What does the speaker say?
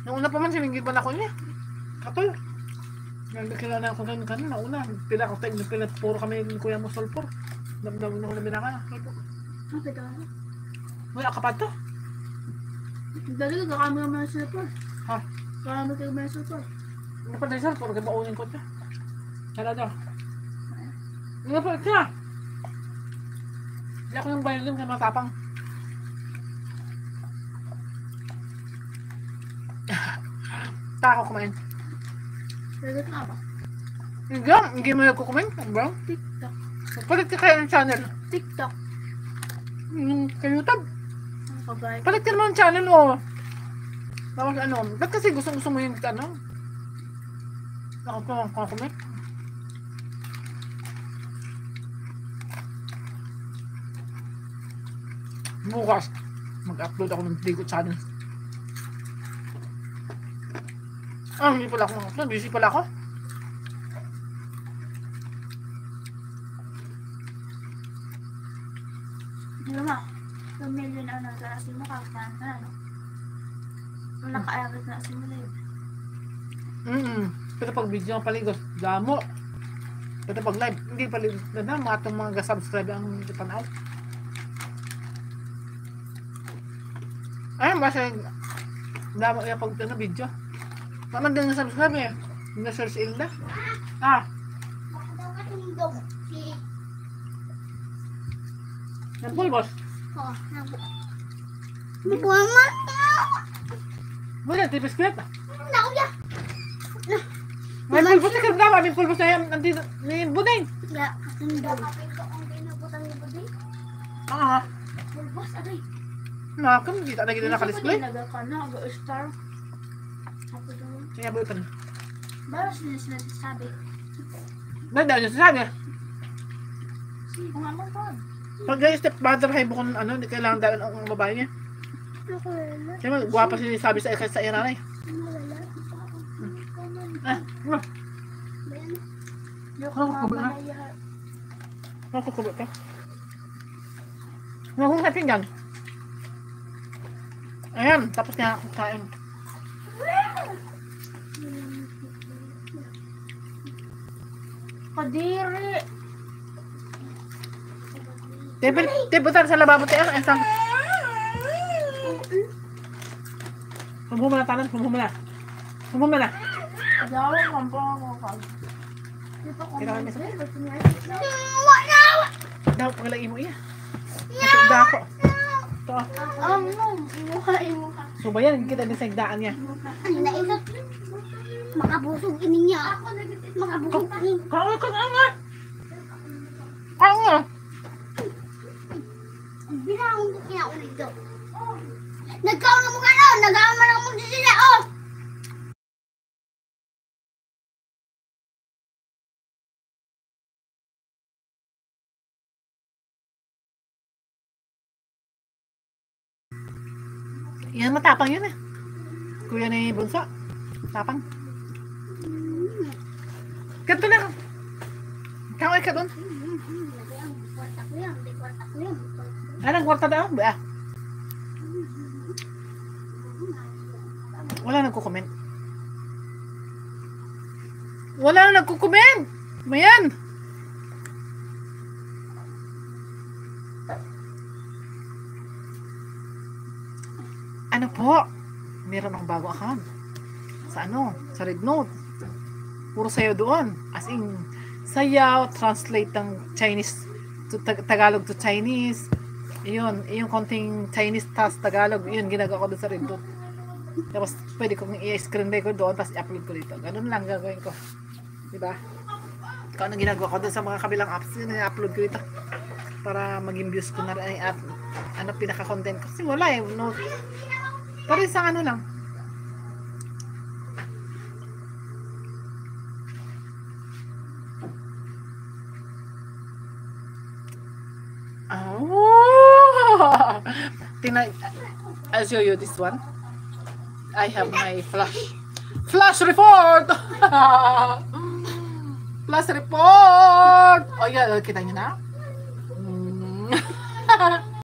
Nung una pa man, siningin pa na ako niya. Katol. Nagkilala ako ganun kanina. Una, pila puro kami ng kuya mo solpor. Damdamin ako na binaka. Kapit ako. Wala ka pa to? Dali ka kami naman sa solpor. Ha? Kami kayo naman sa solpor. Ano pa tayo solpor? Kaya baunin ko ito. Kala daw. Ano pa ito? Hindi ako yung violin kaya matapang. Tako kumain. Dali ka ba? Hindi mo nagkukumain? Bro? TikTok. Palit ka kaya ng channel. TikTok. Kay YouTube. Kabay. Palit ka naman ng channel mo. Tapos ano, ba't kasi gusto mo yung ano? Ako po ang kakumit. Bukas, mag-upload ako ng Digo channel. Hindi pala ako mag-upload. Busy pala ako. Hindi mo. 2 million na nasa asin mo kakasaan na, no? Naka-average na asin mo live. Pero pag video ang paligos, damo. Pero pag live, hindi paligos na mga itong mga subscribe ang tanaw. Ayun, basta damo yung pag video. Naman din na subscribe eh. Yung search Ilda. Yan pulbos. Oo, nabo. Buwan mo! Wala, tipis kret. Naku ya! May pulbos na karama. May pulbos na yan. Nandito, may budeng. Ya, kasundol. Pulbos, aray. Nakakam, hindi ta lagi na nakalisplay. Naga ka na, aga-star. Kaya ba ito na? Balas nila sila sabi. Nandaan nyo sasabi. Kung nga mong pod. Pag guys, step mother, hay bukon ano, hindi kailangan daan ang babae niya. Ako wala. Kaya mag, guwapa siya sabi sa nanay. Wala. Yung kamamalayan. Nakukubot ka. Nakukubot ka pinggan. Ayan, tapos niya kain. Kadiri. Tibutan sa lababo tayo. Isang. Humuma na tanan, humuma na. Humuma na. Dawa kang pangangakag. Kailangan niya sa Wala! daw, paglalagay mo iya. Masugda ako. Ito. Imuha. So ba yan, kita din sa igdaan niya. Ano na ito? Makabusog ini niya. Makabusog ini. Kaya ka nga. Kaya nga. Binahong ko kinaulit daw. Nagkaon na mo ka na! Nagkaon man ako magsisila, oh! Yan, matapang yun eh. Kuya ni Bunso. Tapang. Ganto na. Kaway ka doon. Kwarta ko yan. Kwarta ko yan. Anong kwarta daw? Ba? Wala nagko-comment. Wala nagko-comment. Mayan. Ano po? Meron akong bago account. Sa ano? Sa Rednote. Puro sayaw doon. As in, sayaw, translate ng Chinese to Tagalog to Chinese. Yun, yung konting Chinese tas Tagalog, yun ginagawa ko doon sa Rednote. Tapos pwede kong i-screen record doon, tapos i-upload ko dito. Ganun lang gagawin ko. Diba? Kung anong ginagawa ko doon sa mga kabilang apps, yun i-upload ko dito. Para maging views ko na rin at ano pinaka-content ko. Kasi wala eh. No, pero isang ano lang. Oh! I'll show you this one. I have my flash report. Flash report. Oh yeah, kita nyo na.